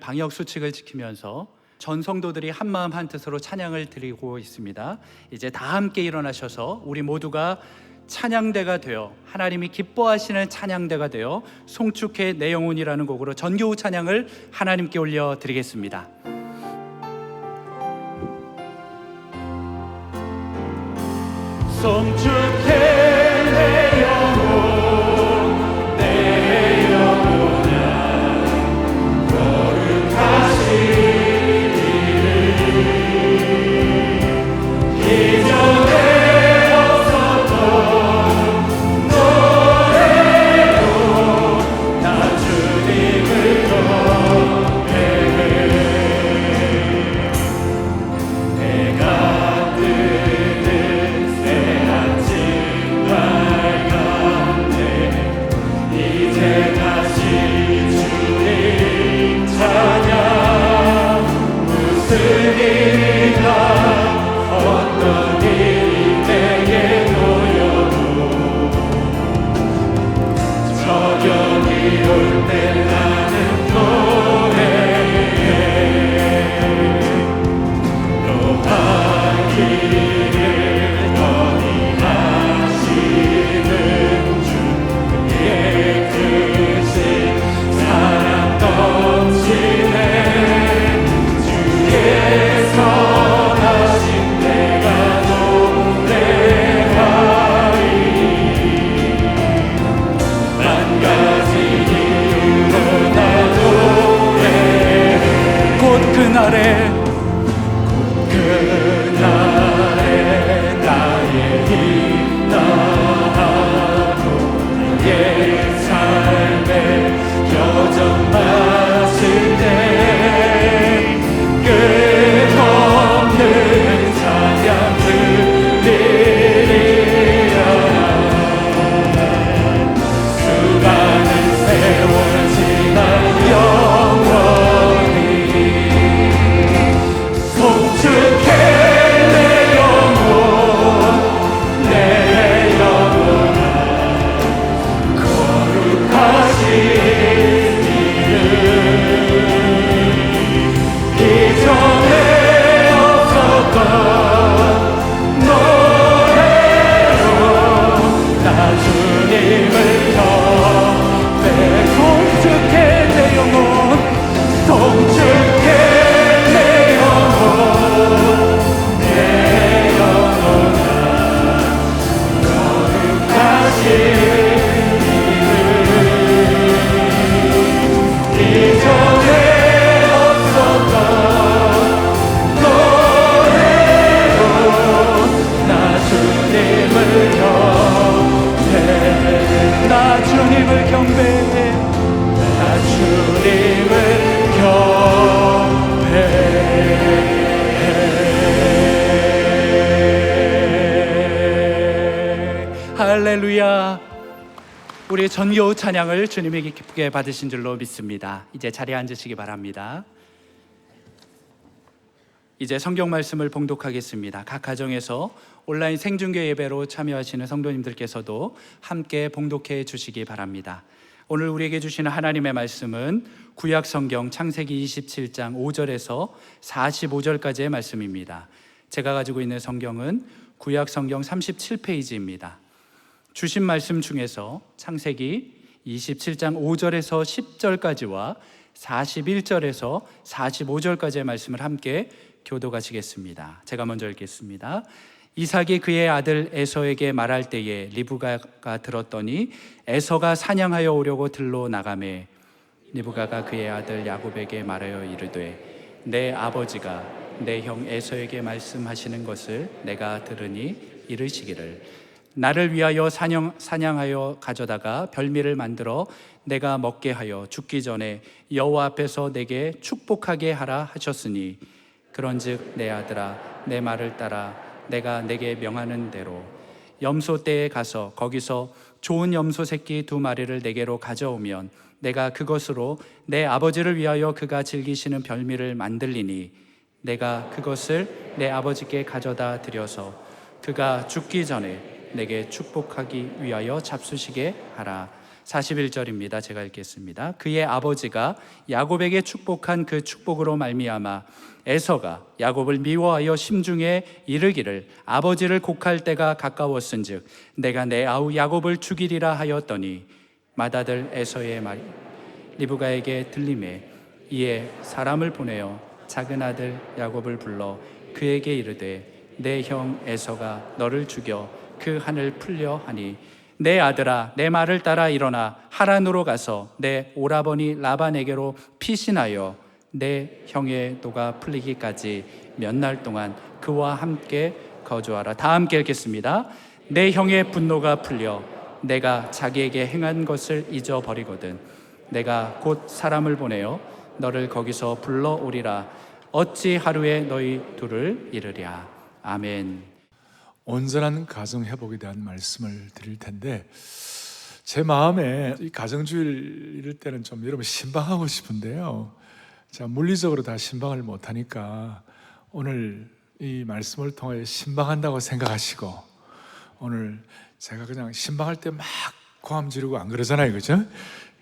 방역 수칙을 지키면서 전 성도들이 한마음 한뜻으로 찬양을 드리고 있습니다. 이제 다 함께 일어나셔서 우리 모두가 찬양대가 되어 하나님이 기뻐하시는 찬양대가 되어 송축해 내 영혼이라는 곡으로 전교우 찬양을 하나님께 올려드리겠습니다. 송축해 내 영혼 내 영혼아 거룩하신 할렐루야. 우리 전교우 찬양을 주님에게 기쁘게 받으신 줄로 믿습니다. 이제 자리에 앉으시기 바랍니다. 이제 성경 말씀을 봉독하겠습니다. 각 가정에서 온라인 생중계 예배로 참여하시는 성도님들께서도 함께 봉독해 주시기 바랍니다. 오늘 우리에게 주시는 하나님의 말씀은 구약 성경 창세기 27장 5절에서 45절까지의 말씀입니다. 제가 가지고 있는 성경은 구약 성경 37페이지입니다. 주신 말씀 중에서 창세기 27장 5절에서 10절까지와 41절에서 45절까지의 말씀을 함께 교독하시겠습니다. 제가 먼저 읽겠습니다. 이삭이 그의 아들 에서에게 말할 때에 리브가가 들었더니 에서가 사냥하여 오려고 들로 나가매 리브가가 그의 아들 야곱에게 말하여 이르되 내 아버지가 내 형 에서에게 말씀하시는 것을 내가 들으니 이르시기를 나를 위하여 사냥하여 가져다가 별미를 만들어 내가 먹게 하여 죽기 전에 여호와 앞에서 내게 축복하게 하라 하셨으니 그런즉 내 아들아 내 말을 따라 내가 내게 명하는 대로 염소 떼에 가서 거기서 좋은 염소 새끼 2마리를 내게로 가져오면 내가 그것으로 내 아버지를 위하여 그가 즐기시는 별미를 만들리니 내가 그것을 내 아버지께 가져다 드려서 그가 죽기 전에 내게 축복하기 위하여 잡수시게 하라. 41절입니다. 제가 읽겠습니다. 그의 아버지가 야곱에게 축복한 그 축복으로 말미암아 에서가 야곱을 미워하여 심중에 이르기를 아버지를 곡할 때가 가까웠은즉 내가 내 아우 야곱을 죽이리라 하였더니 맏아들 에서의 말이 리브가에게 들림에 이에 사람을 보내어 작은 아들 야곱을 불러 그에게 이르되 내 형 에서가 너를 죽여 그 한을 풀려 하니 내 아들아 내 말을 따라 일어나 하란으로 가서 내 오라버니 라반에게로 피신하여 내 형의 도가 풀리기까지 몇 날 동안 그와 함께 거주하라. 다 함께 읽겠습니다. 내 형의 분노가 풀려 내가 자기에게 행한 것을 잊어버리거든 내가 곧 사람을 보내어 너를 거기서 불러오리라. 어찌 하루에 너희 둘을 이르랴. 아멘. 온전한 가정 회복에 대한 말씀을 드릴 텐데, 제 마음에 이 가정주일 이럴 때는 좀 여러분 신방하고 싶은데요, 제가 물리적으로 다 신방을 못하니까 오늘 이 말씀을 통해 신방한다고 생각하시고, 오늘 제가 그냥 신방할 때 막 고함 지르고 안 그러잖아요, 그죠?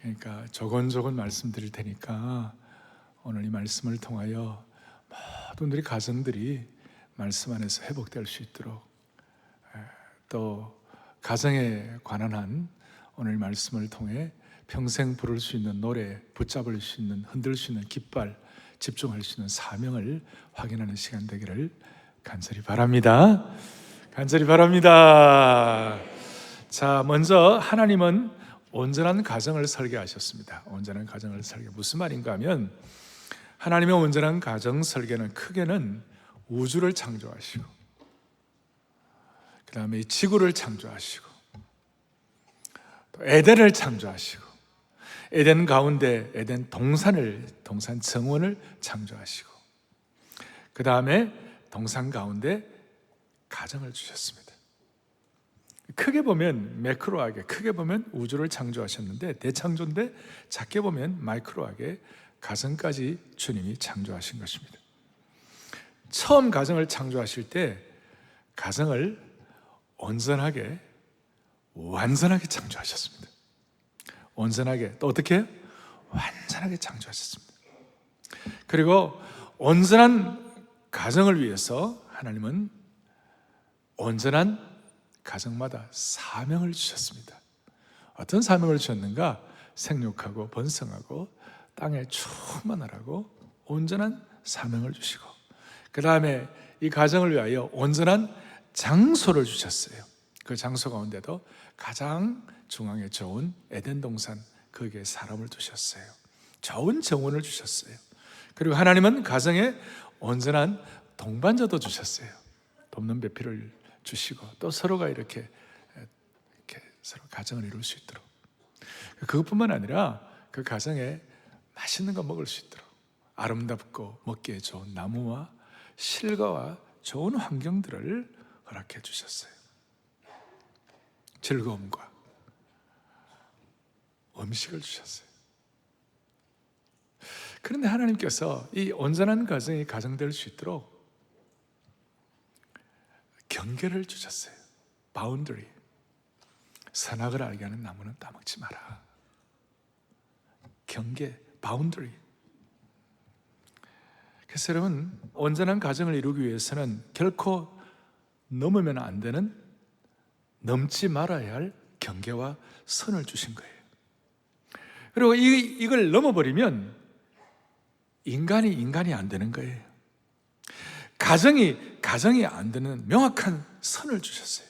그러니까 조곤조곤 말씀드릴 테니까 오늘 이 말씀을 통하여 모든 우리 가정들이 말씀 안에서 회복될 수 있도록, 또 가정에 관한 한 오늘 말씀을 통해 평생 부를 수 있는 노래, 붙잡을 수 있는, 흔들 수 있는 깃발, 집중할 수 있는 사명을 확인하는 시간 되기를 간절히 바랍니다. 간절히 바랍니다. 자, 먼저 하나님은 온전한 가정을 설계하셨습니다. 온전한 가정을 설계, 무슨 말인가 하면 하나님의 온전한 가정 설계는 크게는 우주를 창조하시고, 그 다음에 지구를 창조하시고, 또 에덴을 창조하시고, 에덴 가운데 에덴 동산 정원을 창조하시고, 그 다음에 동산 가운데 가정을 주셨습니다. 크게 보면 매크로하게, 크게 보면 우주를 창조하셨는데 대창조인데, 작게 보면 마이크로하게 가정까지 주님이 창조하신 것입니다. 처음 가정을 창조하실 때 가정을 온전하게, 완전하게 창조하셨습니다. 온전하게, 또 어떻게? 완전하게 창조하셨습니다. 그리고 온전한 가정을 위해서 하나님은 온전한 가정마다 사명을 주셨습니다. 어떤 사명을 주셨는가? 생육하고 번성하고 땅에 충만하라고 온전한 사명을 주시고, 그 다음에 이 가정을 위하여 온전한 장소를 주셨어요. 그 장소 가운데도 가장 중앙에 좋은 에덴 동산, 거기에 사람을 두셨어요. 좋은 정원을 주셨어요. 그리고 하나님은 가정에 온전한 동반자도 주셨어요. 돕는 배필을 주시고, 또 서로가 이렇게 서로 가정을 이룰 수 있도록, 그것뿐만 아니라 그 가정에 맛있는 거 먹을 수 있도록 아름답고 먹기에 좋은 나무와 실과와 좋은 환경들을 허락해 주셨어요. 즐거움과 음식을 주셨어요. 그런데 하나님께서 이 온전한 가정이 가정될 수 있도록 경계를 주셨어요. 바운더리. 선악을 알게 하는 나무는 따먹지 마라. 경계, 바운더리. 그래서 여러분, 온전한 가정을 이루기 위해서는 결코 넘으면 안 되는, 넘지 말아야 할 경계와 선을 주신 거예요. 그리고 이걸 넘어버리면 인간이 안 되는 거예요. 가정이 안 되는 명확한 선을 주셨어요.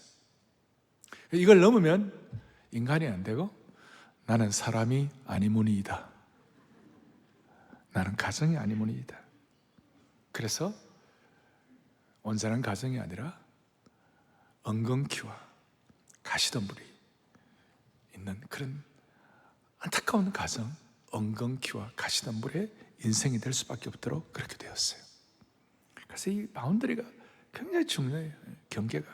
이걸 넘으면 인간이 안 되고 나는 사람이 아니무니이다. 나는 가정이 아니무니이다. 그래서 온전한 가정이 아니라 엉겅퀴와 가시덤불이 있는 그런 안타까운 가정, 엉겅퀴와 가시덤불의 인생이 될 수밖에 없도록 그렇게 되었어요. 그래서 이 바운더리가 굉장히 중요해요. 경계가.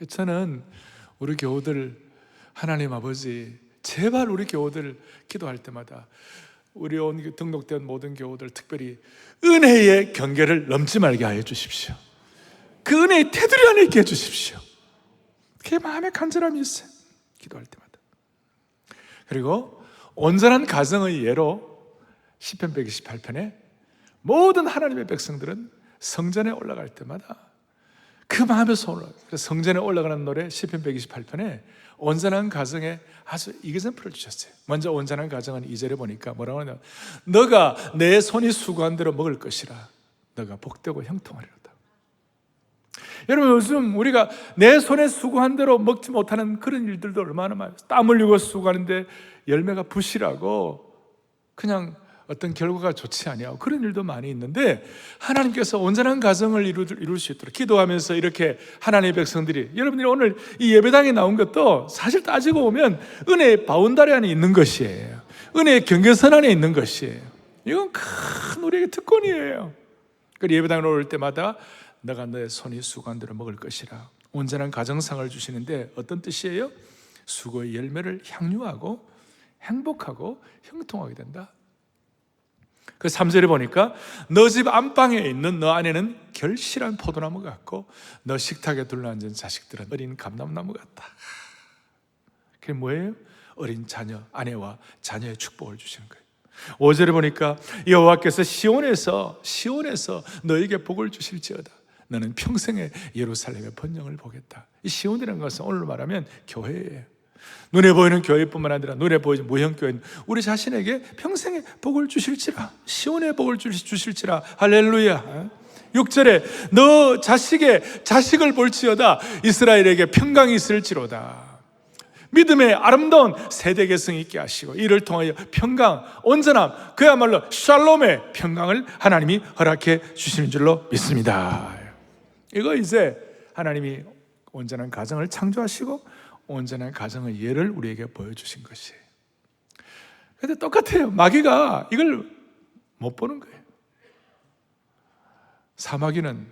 저는 우리 교우들, 하나님 아버지, 제발 우리 교우들 기도할 때마다 우리 등록된 모든 교우들 특별히 은혜의 경계를 넘지 말게 하여 주십시오. 그 은혜의 테두리 안에 있게 해 주십시오. 그게 마음에 간절함이 있어요. 기도할 때마다. 그리고 온전한 가정의 예로 시편 128편에 모든 하나님의 백성들은 성전에 올라갈 때마다 그 마음에서 올라가요. 그래서 성전에 올라가는 노래 시편 128편에 온전한 가정에 아주 이그샘플을 주셨어요. 먼저 온전한 가정은 2절에 보니까 뭐라고 하냐, 너가 내 손이 수고한 대로 먹을 것이라 너가 복되고 형통하리로다. 여러분, 요즘 우리가 내 손에 수고한 대로 먹지 못하는 그런 일들도 얼마나 많아요. 땀 흘리고 수고하는데 열매가 부실하고 그냥 어떤 결과가 좋지 아니하고 그런 일도 많이 있는데, 하나님께서 온전한 가정을 이룰 수 있도록 기도하면서 이렇게 하나님의 백성들이, 여러분들이 오늘 이 예배당에 나온 것도 사실 따지고 보면 은혜의 바운다리 안에 있는 것이에요. 은혜의 경계선 안에 있는 것이에요. 이건 큰 우리에게 특권이에요. 그리고 예배당에 올 때마다 너가 너의 손이 수고한 대로 먹을 것이라 온전한 가정상을 주시는데, 어떤 뜻이에요? 수고의 열매를 향유하고 행복하고 형통하게 된다. 그 3절에 보니까 너 집 안방에 있는 너 안에는 결실한 포도나무 같고 너 식탁에 둘러앉은 자식들은 어린 감람나무 같다. 그게 뭐예요? 어린 자녀, 아내와 자녀의 축복을 주시는 거예요. 5절에 보니까 여호와께서 시온에서 너에게 복을 주실지어다. 너는 평생에 예루살렘의 번영을 보겠다. 이 시온이라는 것은 오늘로 말하면 교회예요. 눈에 보이는 교회뿐만 아니라 눈에 보이지 모형 교회는 우리 자신에게 평생에 복을 주실지라, 시온의 복을 주실지라. 할렐루야. 6절에 너 자식을 볼지어다. 이스라엘에게 평강이 있을지로다. 믿음의 아름다운 세대 계승이 있게 하시고 이를 통하여 평강, 온전함, 그야말로 샬롬의 평강을 하나님이 허락해 주시는 줄로 믿습니다. 이거 이제 하나님이 온전한 가정을 창조하시고 온전한 가정의 예를 우리에게 보여주신 것이에요. 그런데 똑같아요. 마귀가 이걸 못 보는 거예요. 사마귀는,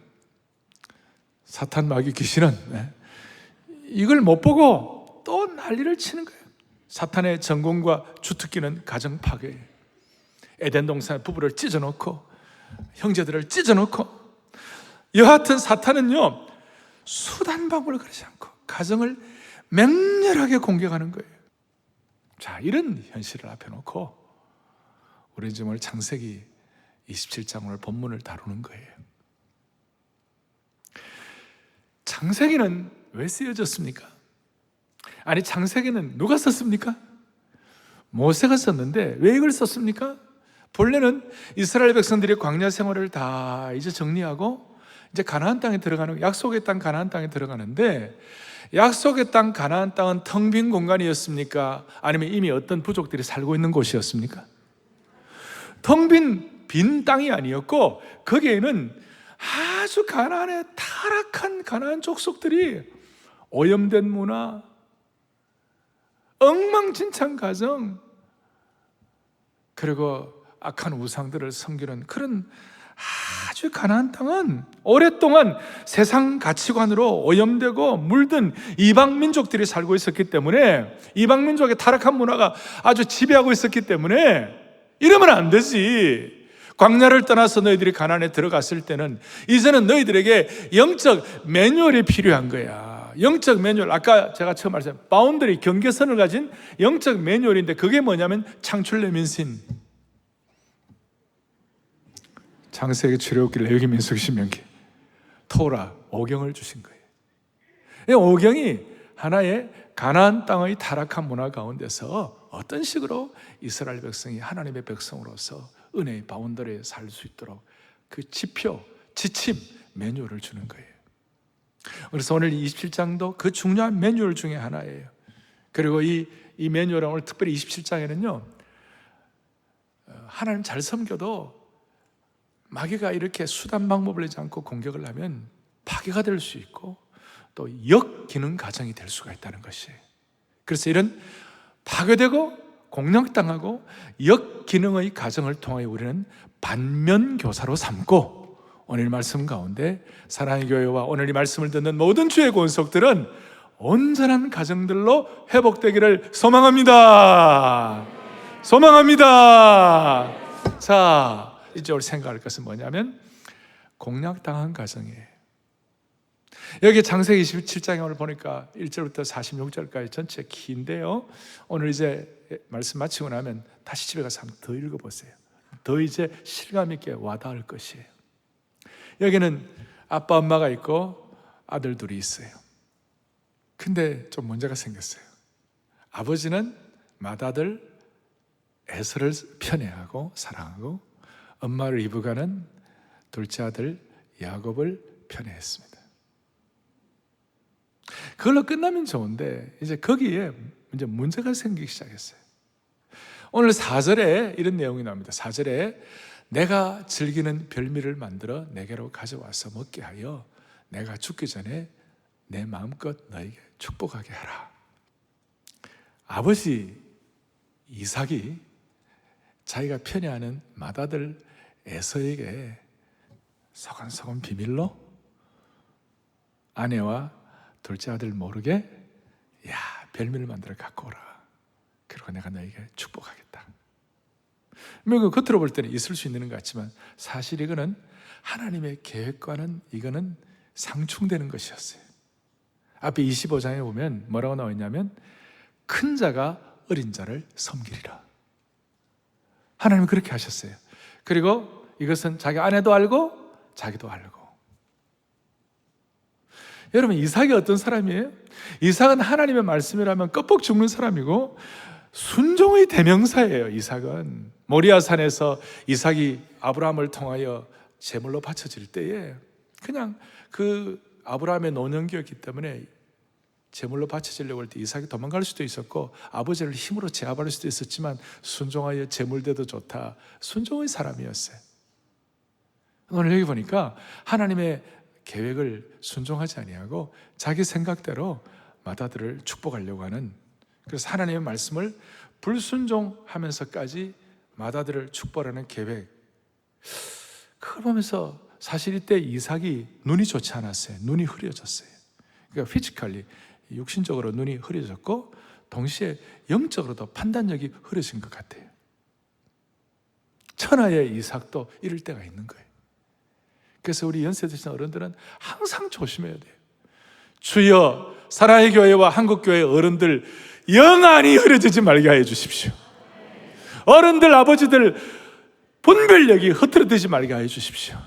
사탄, 마귀, 귀신은 이걸 못 보고 또 난리를 치는 거예요. 사탄의 전공과 주특기는 가정 파괴예요. 에덴 동산에 부부를 찢어놓고 형제들을 찢어놓고, 여하튼 사탄은요 수단방법을 가리지 않고 가정을 맹렬하게 공격하는 거예요. 자, 이런 현실을 앞에 놓고 우리 지금 오늘 창세기 27장 오늘 본문을 다루는 거예요. 창세기는 왜 쓰여졌습니까? 아니, 창세기는 누가 썼습니까? 모세가 썼는데 왜 이걸 썼습니까? 본래는 이스라엘 백성들이 광야 생활을 다 이제 정리하고 이제 가나안 땅에 들어가는, 약속의 땅 가나안 땅에 들어가는데, 약속의 땅 가나안 땅은 텅 빈 공간이었습니까? 아니면 이미 어떤 부족들이 살고 있는 곳이었습니까? 텅 빈 땅이 아니었고, 거기에는 아주 가나안의 타락한 가나안 족속들이 오염된 문화, 엉망진창 가정, 그리고 악한 우상들을 섬기는 그런 아주 가나안 땅은 오랫동안 세상 가치관으로 오염되고 물든 이방 민족들이 살고 있었기 때문에, 이방 민족의 타락한 문화가 아주 지배하고 있었기 때문에 이러면 안 되지. 광야를 떠나서 너희들이 가나안에 들어갔을 때는 이제는 너희들에게 영적 매뉴얼이 필요한 거야. 영적 매뉴얼, 아까 제가 처음 말했잖아요. 바운더리, 경계선을 가진 영적 매뉴얼인데, 그게 뭐냐면 창출내 민신, 창세기, 출애굽기, 레위기, 민수기, 신명기, 토라, 오경을 주신 거예요. 이 오경이 하나의 가나안 땅의 타락한 문화 가운데서 어떤 식으로 이스라엘 백성이 하나님의 백성으로서 은혜의 바운더리에 살 수 있도록 그 지표, 지침, 매뉴얼을 주는 거예요. 그래서 오늘 27장도 그 중요한 매뉴얼 중에 하나예요. 그리고 이 매뉴얼은 오늘 특별히 27장에는요, 하나님 잘 섬겨도 마귀가 이렇게 수단 방법을 내지 않고 공격을 하면 파괴가 될 수 있고 또 역기능 가정이 될 수가 있다는 것이에요. 그래서 이런 파괴되고 공격당하고 역기능의 가정을 통하여 우리는 반면교사로 삼고, 오늘 말씀 가운데 사랑의 교회와 오늘 이 말씀을 듣는 모든 주의 권속들은 온전한 가정들로 회복되기를 소망합니다. 소망합니다. 자, 이제 우리 생각할 것은 뭐냐면 공략당한 가정이에요. 여기 창세기 27장에 오늘 보니까 1절부터 46절까지 전체 긴데요, 오늘 이제 말씀 마치고 나면 다시 집에 가서 한번 더 읽어보세요. 더 이제 실감 있게 와닿을 것이에요. 여기는 아빠 엄마가 있고 아들 둘이 있어요. 근데 좀 문제가 생겼어요. 아버지는 맏아들 에서를 편애하고 사랑하고, 엄마 리브가는 둘째 아들 야곱을 편애했습니다. 그걸로 끝나면 좋은데 이제 거기에 이제 문제가 생기기 시작했어요. 오늘 4절에 이런 내용이 나옵니다. 4절에 내가 즐기는 별미를 만들어 내게로 가져와서 먹게 하여 내가 죽기 전에 내 마음껏 너에게 축복하게 하라. 아버지 이삭이 자기가 편애하는 맏아들 에서에게 소곤소곤 비밀로 아내와 둘째 아들 모르게 별미를 만들어 갖고 오라. 그리고 내가 너에게 축복하겠다. 뭐 겉으로 볼 때는 있을 수 있는 것 같지만 사실 이거는 하나님의 계획과는 이거는 상충되는 것이었어요. 앞에 25장에 보면 뭐라고 나와 있냐면 큰 자가 어린 자를 섬기리라. 하나님은 그렇게 하셨어요. 그리고 이것은 자기 아내도 알고 자기도 알고. 여러분, 이삭이 어떤 사람이에요? 이삭은 하나님의 말씀이라면 껍벅 죽는 사람이고 순종의 대명사예요. 이삭은 모리아산에서 이삭이 아브라함을 통하여 제물로 바쳐질 때에 그냥 그 아브라함의 노년기였기 때문에 제물로 바쳐지려고 할 때 이삭이 도망갈 수도 있었고 아버지를 힘으로 제압할 수도 있었지만 순종하여 제물대도 좋다. 순종의 사람이었어요. 오늘 여기 보니까 하나님의 계획을 순종하지 아니하고 자기 생각대로 맏아들을 축복하려고 하는, 그래서 하나님의 말씀을 불순종하면서까지 맏아들을 축복하는 계획, 그걸 보면서 사실 이때 이삭이 눈이 좋지 않았어요. 눈이 흐려졌어요. 그러니까 피지컬리 육신적으로 눈이 흐려졌고 동시에 영적으로도 판단력이 흐려진 것 같아요. 천하의 이삭도 이럴 때가 있는 거예요. 그래서 우리 연세 드신 어른들은 항상 조심해야 돼요. 주여 사랑의 교회와 한국교회 어른들 영안이 흐려지지 말게 하여 주십시오. 어른들 아버지들 분별력이 흐트러지지 말게 하여 주십시오.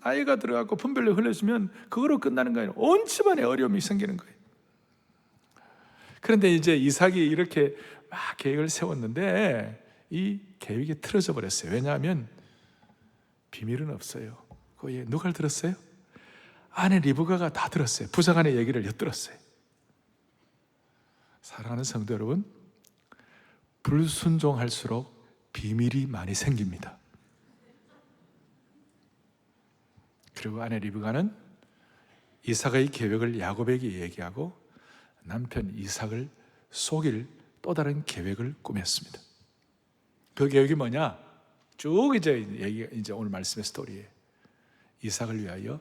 나이가 들어가고 분별력이 흐려지면 그거로 끝나는 거예요. 온 집안에 어려움이 생기는 거예요. 그런데 이제 이삭이 이렇게 막 계획을 세웠는데 이 계획이 틀어져 버렸어요. 왜냐하면 비밀은 없어요. 그거 누가 들었어요? 아내 리브가가 다 들었어요. 부장안의 얘기를 엿들었어요. 사랑하는 성도 여러분, 불순종할수록 비밀이 많이 생깁니다. 그리고 아내 리브가는 이삭의 계획을 야곱에게 얘기하고 남편 이삭을 속일 또 다른 계획을 꾸몄습니다. 그 계획이 뭐냐? 쭉 이제 오늘 말씀의 스토리예요. 이삭을 위하여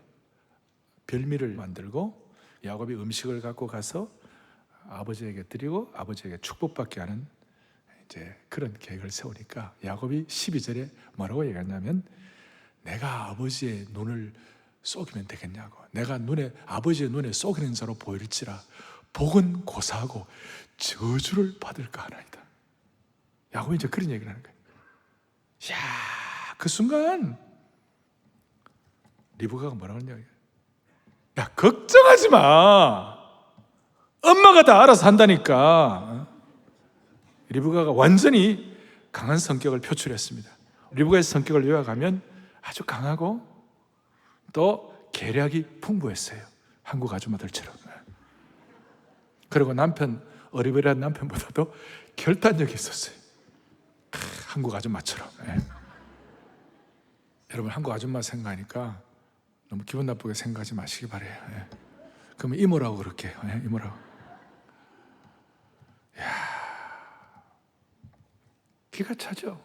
별미를 만들고 야곱이 음식을 갖고 가서 아버지에게 드리고 아버지에게 축복받게 하는 이제 그런 계획을 세우니까 야곱이 12절에 뭐라고 얘기하냐면 내가 아버지의 눈을 쏘기면 되겠냐고. 내가 아버지의 눈에 쏘기는 자로 보일지라 복은 고사하고 저주를 받을까 하나이다. 야곱이 이제 그런 얘기를 하는 거예요. 야, 그 순간 리브가가 뭐라고 했냐? 야, 걱정하지 마. 엄마가 다 알아서 한다니까. 리브가가 완전히 강한 성격을 표출했습니다. 리브가의 성격을 요약하면 아주 강하고 또 계략이 풍부했어요. 한국 아줌마들처럼. 그리고 어리버리한 남편보다도 결단력이 있었어요. 한국 아줌마처럼. 여러분, 한국 아줌마 생각하니까 너무 기분 나쁘게 생각하지 마시기 바래요. 그러면 이모라고 그렇게 해요. 이모라고. 기가 차죠.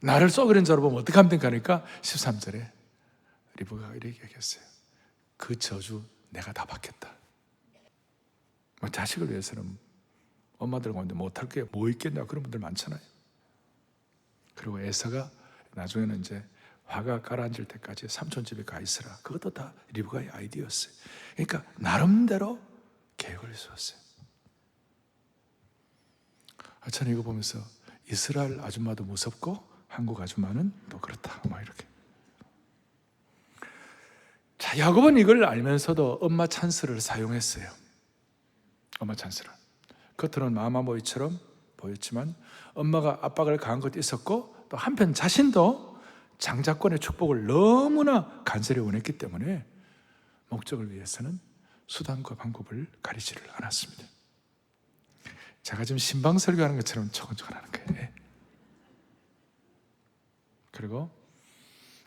나를 쏘그린 자로 보면 어떻게 하면 될까 하니까 13절에 리브가가 이렇게 얘기했어요. 그 저주 내가 다 받겠다. 자식을 위해서는 엄마들 가운데 못할 게 뭐 있겠냐 그런 분들 많잖아요. 그리고 에서가 나중에는 이제 화가 가라앉을 때까지 삼촌 집에 가 있으라. 그것도 다 리브가의 아이디어였어요. 그러니까 나름대로 계획을 세웠어요. 저는 이거 보면서 이스라엘 아줌마도 무섭고 한국 아줌마는 또 그렇다, 뭐 이렇게. 자, 야곱은 이걸 알면서도 엄마 찬스를 사용했어요. 엄마 찬스를. 겉으로는 마마보이처럼 보였지만 엄마가 압박을 가한 것도 있었고, 또 한편 자신도 장자권의 축복을 너무나 간절히 원했기 때문에 목적을 위해서는 수단과 방법을 가리지를 않았습니다. 제가 지금 신방 설교하는 것처럼 초건초건 하는 거예요. 그리고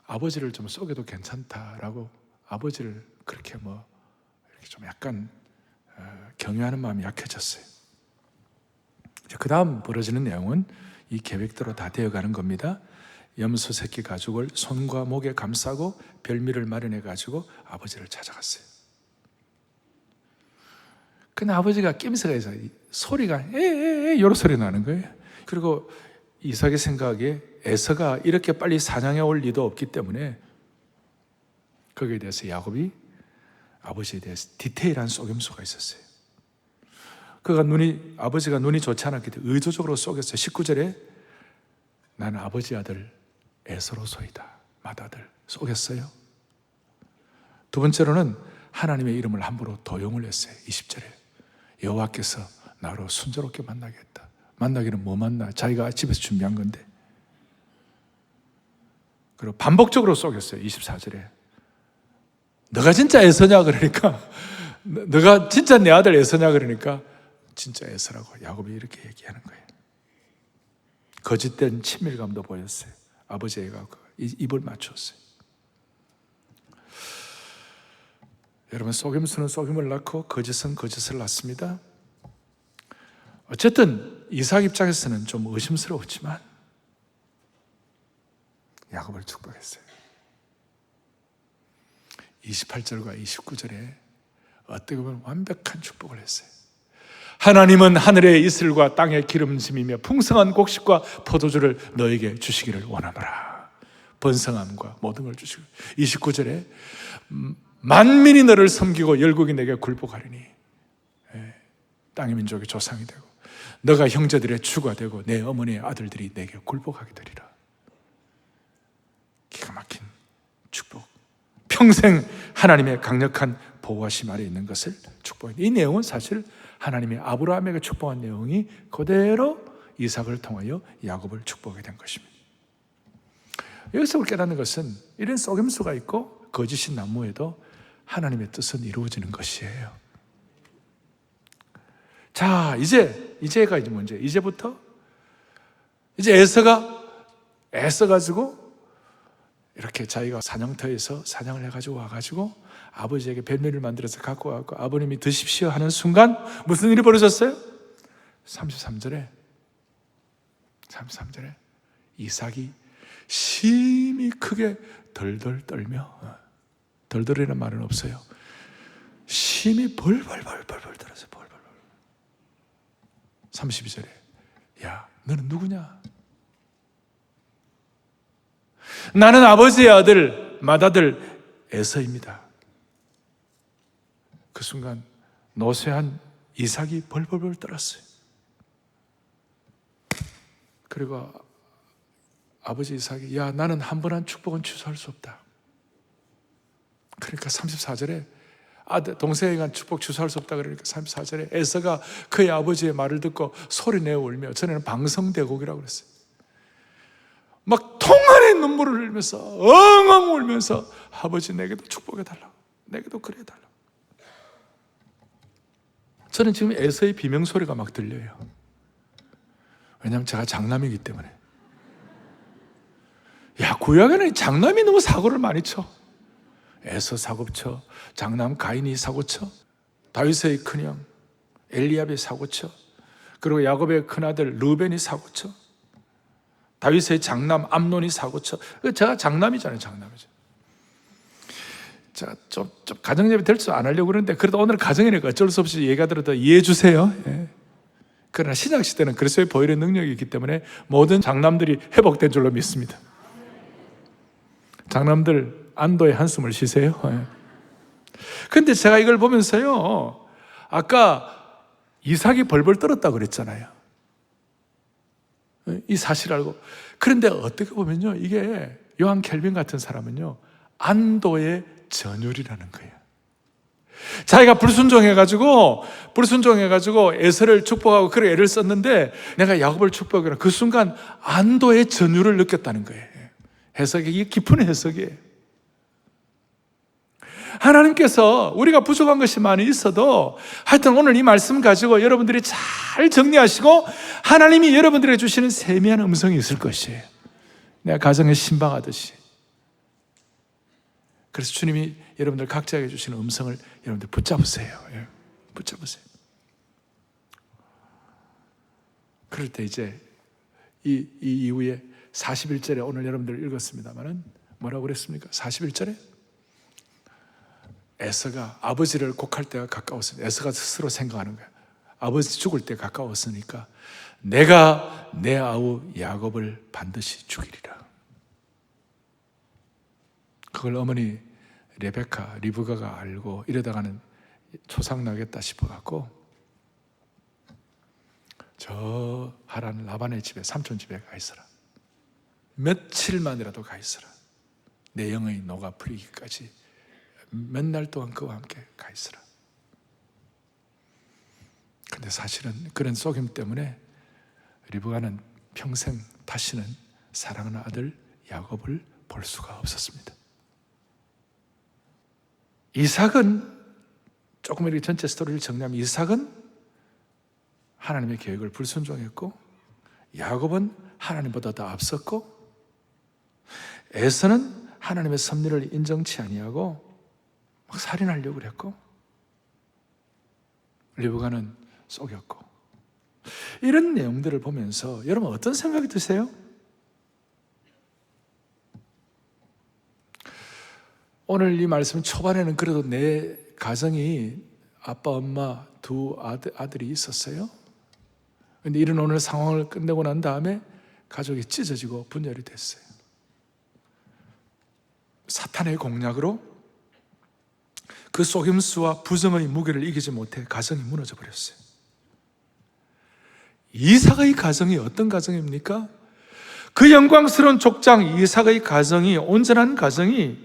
아버지를 좀 속여도 괜찮다라고 아버지를 그렇게 이렇게 좀 약간 경외하는 마음이 약해졌어요. 그 다음 벌어지는 내용은 이 계획대로 다 되어가는 겁니다. 염소 새끼 가죽을 손과 목에 감싸고 별미를 마련해 가지고 아버지를 찾아갔어요. 근데 아버지가 낌새가 있어. 소리가 에에에 이런 소리 나는 거예요. 그리고 이삭의 생각에 에서가 이렇게 빨리 사냥해 올 리도 없기 때문에 거기에 대해서 야곱이 아버지에 대해서 디테일한 속임수가 있었어요. 아버지가 눈이 좋지 않았기 때문에 의도적으로 속였어요. 19절에 나는 아버지 아들 에서로소이다. 맏아들 속였어요. 두 번째로는 하나님의 이름을 함부로 도용을 했어요. 20절에 여호와께서 나로 순조롭게 만나겠다. 만나기는 뭐 만나? 자기가 집에서 준비한 건데. 그리고 반복적으로 속였어요. 24절에 너가 진짜 에서냐 그러니까, 너가 진짜 내 아들 에서냐 그러니까 진짜 에서라고 야곱이 이렇게 얘기하는 거예요. 거짓된 친밀감도 보였어요. 아버지가 입을 맞췄어요. 여러분, 속임수는 속임을 낳고 거짓은 거짓을 낳습니다. 어쨌든 이삭 입장에서는 좀 의심스러웠지만 야곱을 축복했어요. 28절과 29절에 어떻게 보면 완벽한 축복을 했어요. 하나님은 하늘의 이슬과 땅의 기름짐이며 풍성한 곡식과 포도주를 너에게 주시기를 원하노라. 번성함과 모든 걸 주시고, 29절에 만민이 너를 섬기고 열국이 내게 굴복하리니 땅의 민족의 조상이 되고 너가 형제들의 주가 되고 내 어머니의 아들들이 내게 굴복하게 되리라. 기가 막힌 축복, 평생 하나님의 강력한 보호하심 아래 있는 것을 축복합니다. 이 내용은 사실 하나님이 아브라함에게 축복한 내용이 그대로 이삭을 통하여 야곱을 축복하게 된 것입니다. 여기서 깨닫는 것은 이런 속임수가 있고 거짓이 난무해도 하나님의 뜻은 이루어지는 것이에요. 자, 이제가 이제 문제예요. 이제부터 이제 에서가 애써가지고 이렇게 자기가 사냥터에서 사냥을 해가지고 와가지고 아버지에게 뱀매를 만들어서 갖고 와서 아버님이 드십시오 하는 순간 무슨 일이 벌어졌어요? 33절에 이삭이 심히 크게 덜덜 떨며, 덜덜이라는 말은 없어요. 심히 벌벌 떨어서 벌벌. 32절에 야, 너는 누구냐? 나는 아버지의 아들 맏아들 에서입니다. 그 순간 노쇠한 이삭이 벌벌 떨었어요. 그리고 아버지 이삭이 야, 나는 한 번 한 축복은 취소할 수 없다. 그러니까 34절에 동생에게 한 축복 취소할 수 없다. 그러니까 34절에 에서가 그의 아버지의 말을 듣고 소리내어 울며, 전에는 방성대곡이라고 그랬어요. 막 통안에 눈물을 흘리면서 엉엉 울면서 아버지 내게도 축복해달라고, 내게도 그래달라고. 저는 지금 에서의 비명소리가 막 들려요. 왜냐하면 제가 장남이기 때문에. 야, 구약에는 장남이 너무 사고를 많이 쳐. 에서 사고쳐, 장남 가인이 사고쳐, 다윗의 큰형 엘리압이 사고쳐, 그리고 야곱의 큰아들 르벤이 사고쳐, 다윗의 장남 암논이 사고쳐. 제가 장남이잖아요, 장남이죠. 자, 좀 가정예배 될 줄 안 하려고 그러는데, 그래도 오늘 가정이니까 어쩔 수 없이 얘기하더라도 이해해 주세요. 예. 그러나 신약시대는 그리스도의 보혈의 능력이 있기 때문에 모든 장남들이 회복된 줄로 믿습니다. 장남들 안도의 한숨을 쉬세요. 근데 제가 이걸 보면서요, 아까 이삭이 벌벌 떨었다고 그랬잖아요. 이 사실 알고. 그런데 어떻게 보면요, 이게 요한 켈빈 같은 사람은요, 안도의 전율이라는 거예요. 자기가 불순종해가지고 에서를 축복하고 그런 애를 썼는데, 내가 야곱을 축복하기로 그 순간 안도의 전율을 느꼈다는 거예요. 해석이, 이게 깊은 해석이에요. 하나님께서 우리가 부족한 것이 많이 있어도 하여튼 오늘 이 말씀 가지고 여러분들이 잘 정리하시고 하나님이 여러분들에게 주시는 세미한 음성이 있을 것이에요. 내가 가정에 신방하듯이. 그래서 주님이 여러분들 각자에게 주시는 음성을 여러분들 붙잡으세요. 붙잡으세요. 그럴 때 이제 이 이후에 41절에 오늘 여러분들 읽었습니다만은 뭐라고 그랬습니까? 41절에 에서가 아버지를 곡할 때가 가까웠으니까, 에서가 스스로 생각하는 거야. 아버지 죽을 때 가까웠으니까 내가 내 아우 야곱을 반드시 죽이리라. 그걸 어머니 리브가가 알고 이러다가는 초상나겠다 싶어갖고 저 하란 라반의 집에, 삼촌 집에 가 있어라. 며칠만이라도 가 있어라. 내 영의 노가 풀리기까지 몇 날 동안 그와 함께 가 있어라. 근데 사실은 그런 속임 때문에 리브가는 평생 다시는 사랑하는 아들 야곱을 볼 수가 없었습니다. 이삭은, 조금 이렇게 전체 스토리를 정리하면, 이삭은 하나님의 계획을 불순종했고 야곱은 하나님보다 더 앞섰고 에서는 하나님의 섭리를 인정치 아니하고 막 살인하려고 그랬고 리브가는 속였고. 이런 내용들을 보면서 여러분 어떤 생각이 드세요? 오늘 이 말씀 초반에는 그래도 내 가정이 아빠 엄마 두 아들이 있었어요. 그런데 이런 오늘 상황을 끝내고 난 다음에 가족이 찢어지고 분열이 됐어요. 사탄의 공략으로 그 속임수와 부정의 무게를 이기지 못해 가정이 무너져 버렸어요. 이삭의 가정이 어떤 가정입니까? 그 영광스러운 족장 이삭의 가정이, 온전한 가정이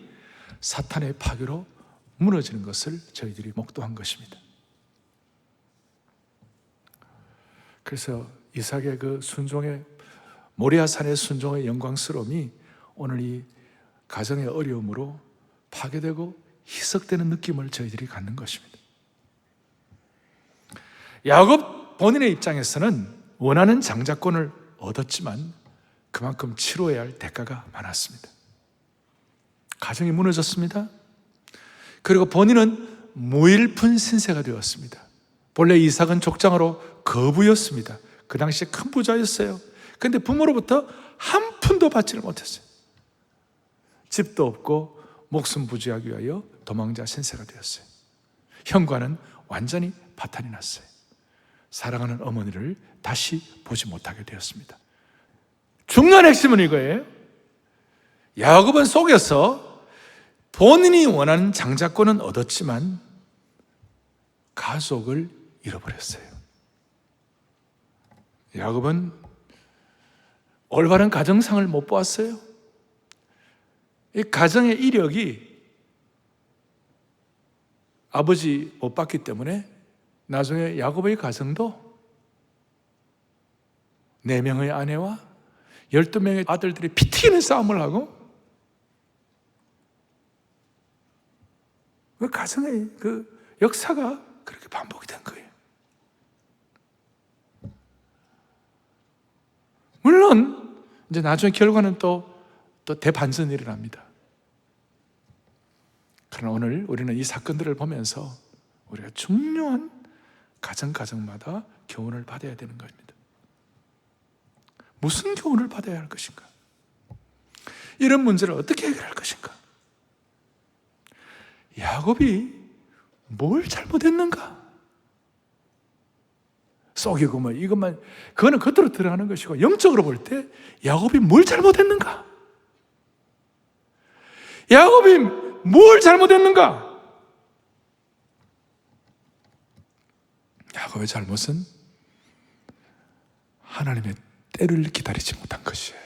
사탄의 파괴로 무너지는 것을 저희들이 목도한 것입니다. 그래서 이삭의 그 순종의, 모리아산의 순종의 영광스러움이 오늘 이 가정의 어려움으로 파괴되고 희석되는 느낌을 저희들이 갖는 것입니다. 야곱 본인의 입장에서는 원하는 장자권을 얻었지만 그만큼 치러야 할 대가가 많았습니다. 가정이 무너졌습니다. 그리고 본인은 무일푼 신세가 되었습니다. 본래 이삭은 족장으로 거부였습니다. 그 당시에 큰 부자였어요. 그런데 부모로부터 한 푼도 받지를 못했어요. 집도 없고 목숨 부지하기 위하여 도망자 신세가 되었어요. 형과는 완전히 파탄이 났어요. 사랑하는 어머니를 다시 보지 못하게 되었습니다. 중요한 핵심은 이거예요. 야곱은 속여서 본인이 원하는 장자권은 얻었지만 가족을 잃어버렸어요. 야곱은 올바른 가정상을 못 보았어요. 이 가정의 이력이 아버지 못 봤기 때문에 나중에 야곱의 가정도 4명의 아내와 12명의 아들들이 피 튀기는 싸움을 하고 그 가정의 그 역사가 그렇게 반복이 된 거예요. 물론 이제 나중에 결과는 또 대반전이 일어납니다. 그러나 오늘 우리는 이 사건들을 보면서 우리가 중요한 가정마다 교훈을 받아야 되는 것입니다. 무슨 교훈을 받아야 할 것인가? 이런 문제를 어떻게 해결할 것인가? 야곱이 뭘 잘못했는가? 속이고 뭐 이것만, 그거는 겉으로 들어가는 것이고 영적으로 볼 때 야곱이 뭘 잘못했는가? 야곱이 뭘 잘못했는가? 야곱의 잘못은 하나님의 때를 기다리지 못한 것이에요.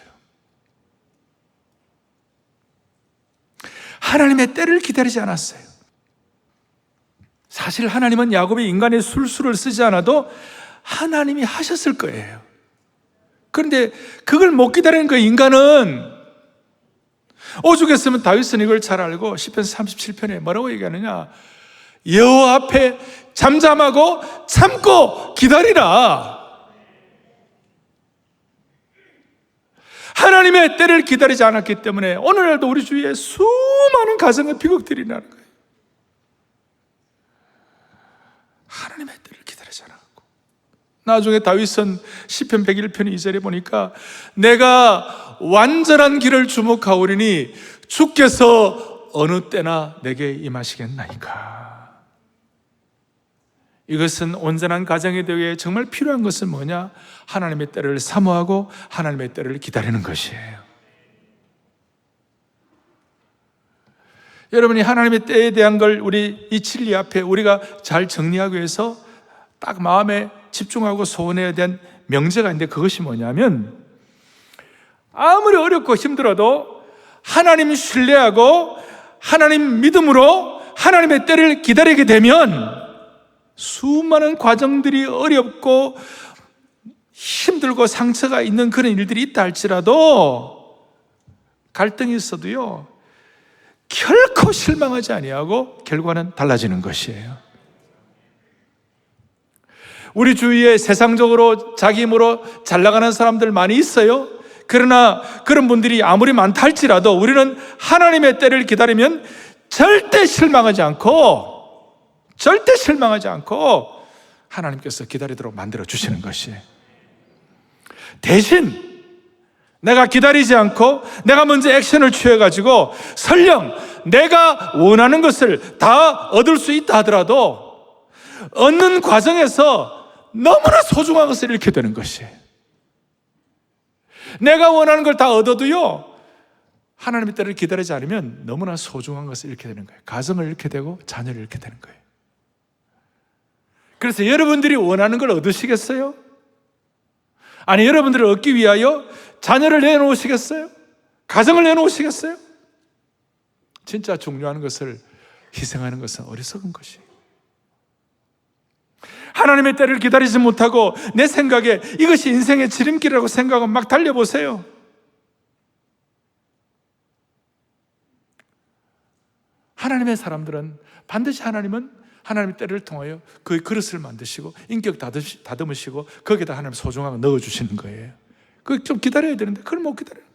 하나님의 때를 기다리지 않았어요. 사실 하나님은 야곱이 인간의 술수를 쓰지 않아도 하나님이 하셨을 거예요. 그런데 그걸 못 기다리는 그 인간은, 오죽했으면 다윗은 이걸 잘 알고 시편 37편에 뭐라고 얘기하느냐, 여호와 앞에 잠잠하고 참고 기다리라. 하나님의 때를 기다리지 않았기 때문에 오늘날도 우리 주위에 수많은 가정의 비극들이 나는 거예요. 하나님의 때를 기다리지 않았고, 나중에 다윗은 시편 101편 2절에 보니까 내가 완전한 길을 주목하오리니 주께서 어느 때나 내게 임하시겠나이까. 이것은 온전한 가정에 대해 정말 필요한 것은 뭐냐? 하나님의 때를 사모하고 하나님의 때를 기다리는 것이에요. 여러분이 하나님의 때에 대한 걸 우리 이 진리 앞에 우리가 잘 정리하기 위해서 딱 마음에 집중하고 소원해야 된 명제가 있는데, 그것이 뭐냐면, 아무리 어렵고 힘들어도 하나님 신뢰하고 하나님 믿음으로 하나님의 때를 기다리게 되면 수많은 과정들이 어렵고 힘들고 상처가 있는 그런 일들이 있다 할지라도, 갈등이 있어도요, 결코 실망하지 아니하고 결과는 달라지는 것이에요. 우리 주위에 세상적으로 자기 힘으로 잘 나가는 사람들 많이 있어요. 그러나 그런 분들이 아무리 많다 할지라도 우리는 하나님의 때를 기다리면 절대 실망하지 않고 하나님께서 기다리도록 만들어 주시는 것이에요. 대신 내가 기다리지 않고 내가 먼저 액션을 취해가지고 설령 내가 원하는 것을 다 얻을 수 있다 하더라도 얻는 과정에서 너무나 소중한 것을 잃게 되는 것이에요. 내가 원하는 걸 다 얻어도요, 하나님의 때를 기다리지 않으면 너무나 소중한 것을 잃게 되는 거예요. 가정을 잃게 되고 자녀를 잃게 되는 거예요. 그래서 여러분들이 원하는 걸 얻으시겠어요? 아니, 여러분들을 얻기 위하여 자녀를 내놓으시겠어요? 가정을 내놓으시겠어요? 진짜 중요한 것을 희생하는 것은 어리석은 것이에요. 하나님의 때를 기다리지 못하고 내 생각에 이것이 인생의 지름길이라고 생각하고 막 달려보세요. 하나님의 사람들은 반드시 하나님은 하나님의 때를 통하여 그 그릇을 만드시고 인격 다듬으시고 거기에다 하나님 소중한 거 넣어주시는 거예요. 그거 좀 기다려야 되는데 그걸 못 기다려요.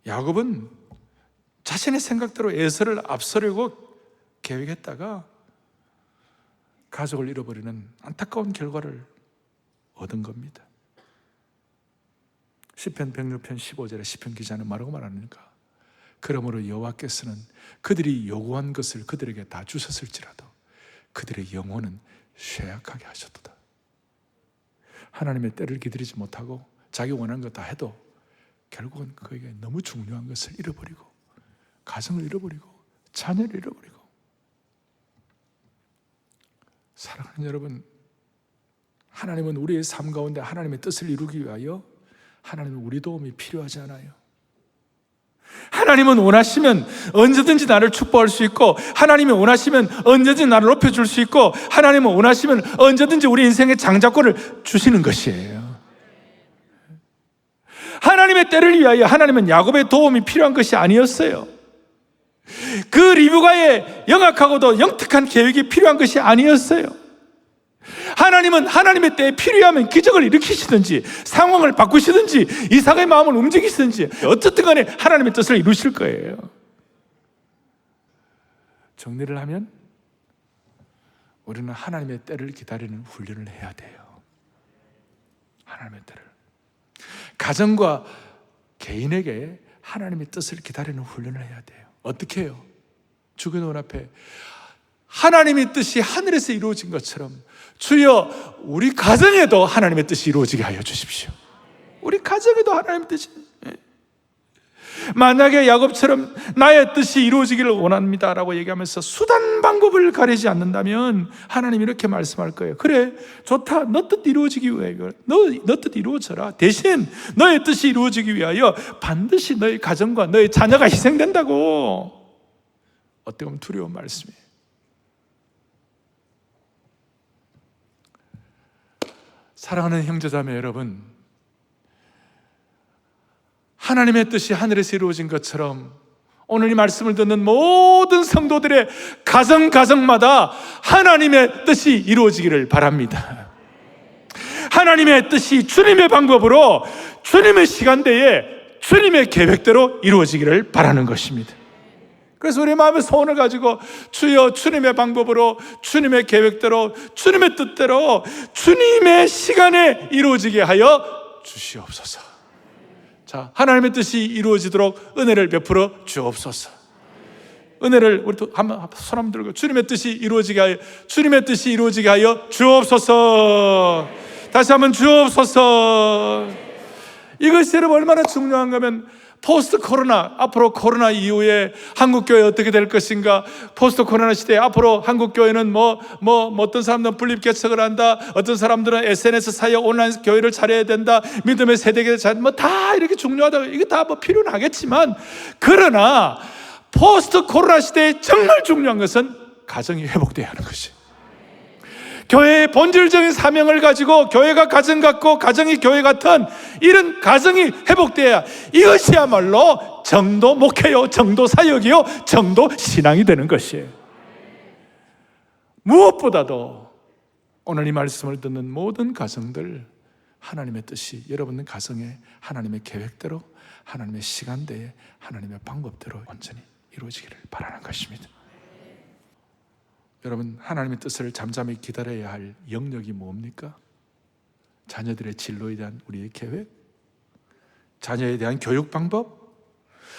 야곱은 자신의 생각대로 에서를 앞서려고 계획했다가 가족을 잃어버리는 안타까운 결과를 얻은 겁니다. 시편 106편 15절에 시편 기자는 뭐라고 말합니까? 그러므로 여호와께서는 그들이 요구한 것을 그들에게 다 주셨을지라도 그들의 영혼은 쇠약하게 하셨도다. 하나님의 때를 기다리지 못하고 자기 원하는 거 다 해도 결국은 그에게 너무 중요한 것을 잃어버리고 가정을 잃어버리고 자녀를 잃어버리고. 사랑하는 여러분, 하나님은 우리의 삶 가운데 하나님의 뜻을 이루기 위하여 하나님은 우리 도움이 필요하지 않아요. 하나님은 원하시면 언제든지 나를 축복할 수 있고, 하나님이 원하시면 언제든지 나를 높여줄 수 있고, 하나님은 원하시면 언제든지 우리 인생의 장자권을 주시는 것이에요. 하나님의 때를 위하여 하나님은 야곱의 도움이 필요한 것이 아니었어요. 그 리브가의 영악하고도 영특한 계획이 필요한 것이 아니었어요. 하나님은 하나님의 때에 필요하면 기적을 일으키시든지 상황을 바꾸시든지 이삭의 마음을 움직이시든지 어쨌든 간에 하나님의 뜻을 이루실 거예요. 정리를 하면 우리는 하나님의 때를 기다리는 훈련을 해야 돼요. 하나님의 때를. 가정과 개인에게 하나님의 뜻을 기다리는 훈련을 해야 돼요. 어떻게 해요? 주의 눈앞에 하나님의 뜻이 하늘에서 이루어진 것처럼 주여 우리 가정에도 하나님의 뜻이 이루어지게 하여 주십시오. 우리 가정에도 하나님의 뜻이. 만약에 야곱처럼 나의 뜻이 이루어지기를 원합니다라고 얘기하면서 수단 방법을 가리지 않는다면 하나님이 이렇게 말씀할 거예요. 그래, 좋다. 너 뜻 이루어지기 위하여 너 뜻 이루어져라. 대신 너의 뜻이 이루어지기 위하여 반드시 너의 가정과 너의 자녀가 희생된다고. 어떻게 보면 두려운 말씀이에요. 사랑하는 형제자매 여러분, 하나님의 뜻이 하늘에서 이루어진 것처럼 오늘 이 말씀을 듣는 모든 성도들의 가정마다 하나님의 뜻이 이루어지기를 바랍니다. 하나님의 뜻이 주님의 방법으로 주님의 시간대에 주님의 계획대로 이루어지기를 바라는 것입니다. 그래서 우리 마음의 소원을 가지고 주여 주님의 방법으로 주님의 계획대로 주님의 뜻대로 주님의 시간에 이루어지게 하여 주시옵소서. 자, 하나님의 뜻이 이루어지도록 은혜를 베풀어 주옵소서. 은혜를 우리 또 한번 손 한번 들고 주님의 뜻이 이루어지게 하여 주님의 뜻이 이루어지게 하여 주옵소서. 다시 한번 주옵소서. 이것이 여러분 얼마나 중요한 거면 포스트 코로나, 앞으로 코로나 이후에 한국교회 어떻게 될 것인가? 포스트 코로나 시대에 앞으로 한국교회는 어떤 사람들은 분립 개척을 한다. 어떤 사람들은 SNS 사이에 온라인 교회를 차려야 된다. 믿음의 세대를 다 이렇게 중요하다. 이게 다 필요는 하겠지만, 그러나 포스트 코로나 시대에 정말 중요한 것은 가정이 회복되어야 하는 것이. 교회의 본질적인 사명을 가지고 교회가 가정 같고 가정이 교회 같은 이런 가정이 회복돼야 이것이야말로 정도 목회요, 정도 사역이요, 정도 신앙이 되는 것이에요. 무엇보다도 오늘 이 말씀을 듣는 모든 가정들, 하나님의 뜻이 여러분 가정에 하나님의 계획대로, 하나님의 시간대에, 하나님의 방법대로 온전히 이루어지기를 바라는 것입니다. 여러분, 하나님의 뜻을 잠잠히 기다려야 할 영역이 뭡니까? 자녀들의 진로에 대한 우리의 계획, 자녀에 대한 교육 방법,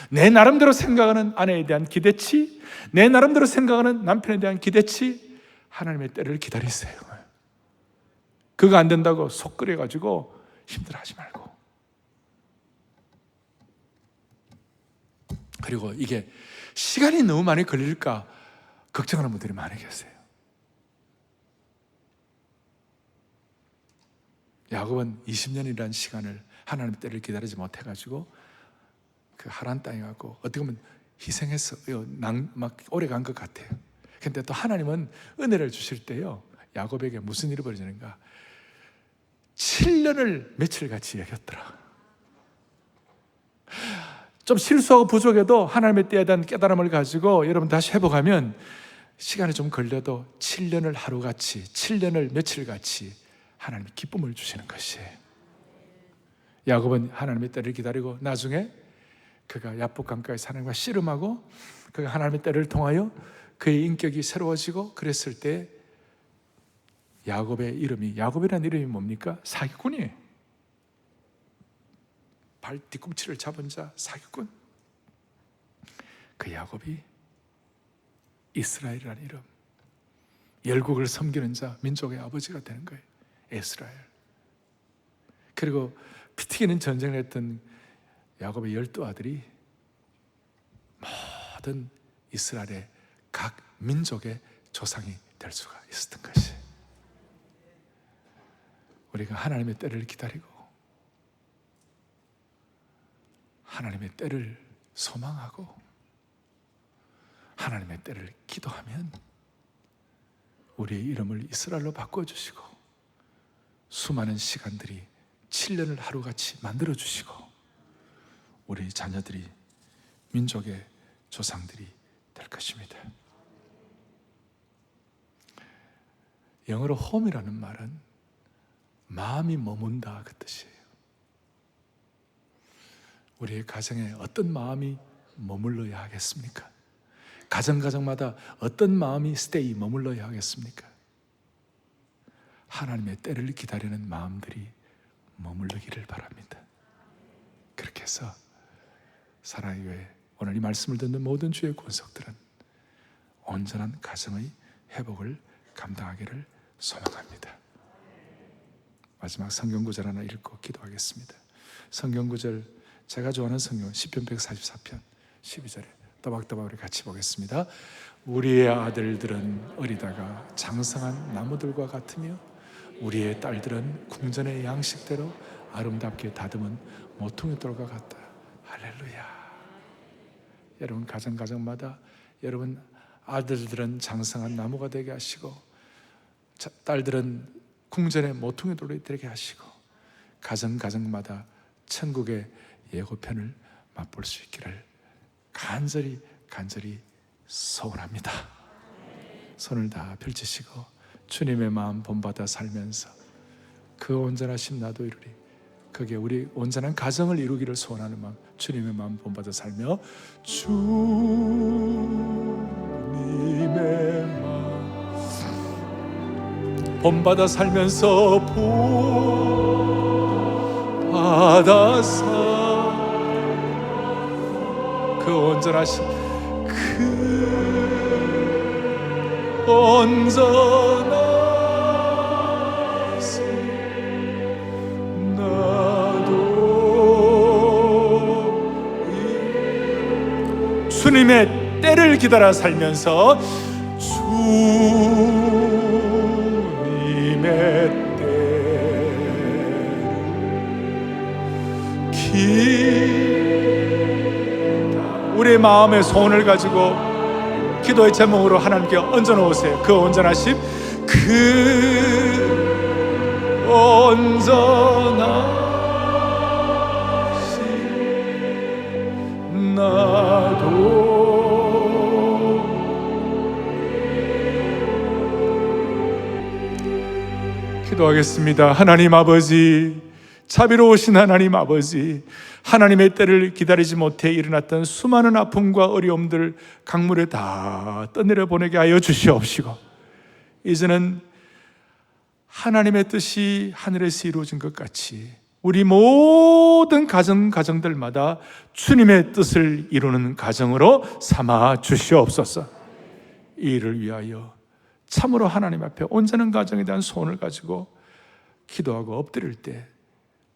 내 나름대로 생각하는 아내에 대한 기대치, 내 나름대로 생각하는 남편에 대한 기대치, 하나님의 때를 기다리세요. 그거 안 된다고 속 끓여가지고 힘들어하지 말고. 그리고 이게 시간이 너무 많이 걸릴까 걱정하는 분들이 많이 계세요. 야곱은 20년이라는 시간을 하나님의 때를 기다리지 못해가지고 그 하란 땅에 가고 어떻게 보면 희생해서 막 오래 간 것 같아요. 근데 또 하나님은 은혜를 주실 때요, 야곱에게 무슨 일이 벌어지는가? 7년을 며칠같이 여겼더라. 좀 실수하고 부족해도 하나님의 때에 대한 깨달음을 가지고 여러분 다시 회복하면 시간이 좀 걸려도 7년을 하루같이, 7년을 며칠같이 하나님이 기쁨을 주시는 것이에요. 야곱은 하나님의 때를 기다리고 나중에 그가 야복 강가에서 하나님과 씨름하고 그가 하나님의 때를 통하여 그의 인격이 새로워지고 그랬을 때 야곱이라는 이름이 뭡니까? 사기꾼이에요. 발 뒤꿈치를 잡은 자, 사기꾼. 그 야곱이 이스라엘이라는 이름, 열국을 섬기는 자, 민족의 아버지가 되는 거예요. 이스라엘. 그리고 피 튀기는 전쟁을 했던 야곱의 12아들이 모든 이스라엘의 각 민족의 조상이 될 수가 있었던 것이. 우리가 하나님의 때를 기다리고 하나님의 때를 소망하고 하나님의 때를 기도하면 우리의 이름을 이스라엘로 바꿔주시고 수많은 시간들이 7년을 하루같이 만들어주시고 우리 자녀들이 민족의 조상들이 될 것입니다. 영어로 home이라는 말은 마음이 머문다 그 뜻이에요. 우리의 가정에 어떤 마음이 머물러야 하겠습니까? 가정마다 어떤 마음이 머물러야 하겠습니까? 하나님의 때를 기다리는 마음들이 머물르기를 바랍니다. 그렇게 해서 사랑의 교회, 오늘 이 말씀을 듣는 모든 주의 권속들은 온전한 가정의 회복을 감당하기를 소망합니다. 마지막 성경구절 하나 읽고 기도하겠습니다. 성경구절 제가 좋아하는 성경 시편 144편 12절에 또박또박 우리 같이 보겠습니다. 우리의 아들들은 어리다가 장성한 나무들과 같으며 우리의 딸들은 궁전의 양식대로 아름답게 다듬은 모퉁이돌과 같다. 할렐루야. 여러분 가정마다 여러분 아들들은 장성한 나무가 되게 하시고 딸들은 궁전의 모퉁이돌이 되게 하시고 가정마다 천국의 예고편을 맛볼 수 있기를 간절히 소원합니다. 손을 다 펼치시고 주님의 마음 본받아 살면서 그 온전하신 나도 이루리, 그게 우리 온전한 가정을 이루기를 소원하는 마음, 주님의 마음 본받아 살며 주님의 마음 본받아 살면서 본받아 살 그 온전하신 그 온전하신 나도 주님의 때를 기다려 살면서 주님의 때를 우리의 마음의 소원을 가지고 기도의 제목으로 하나님께 얹어놓으세요. 그 온전하심, 그 온전하심 나도 기도하겠습니다. 하나님 아버지, 자비로우신 하나님 아버지, 하나님의 때를 기다리지 못해 일어났던 수많은 아픔과 어려움들 강물에 다 떠내려 보내게 하여 주시옵시고, 이제는 하나님의 뜻이 하늘에서 이루어진 것 같이 우리 모든 가정들마다 주님의 뜻을 이루는 가정으로 삼아 주시옵소서. 이 일을 위하여 참으로 하나님 앞에 온전한 가정에 대한 소원을 가지고 기도하고 엎드릴 때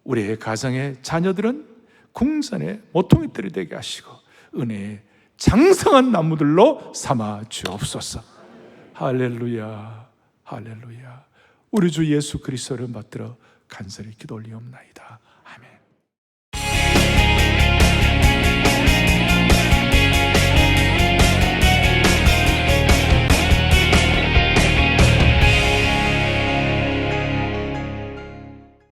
우리의 가정의 자녀들은 궁전의 모퉁이들이 되게 하시고 은혜의 장성한 나무들로 삼아 주옵소서. 할렐루야, 할렐루야. 우리 주 예수 그리스도를 받들어 간절히 기도 올리옵나이다. 아멘.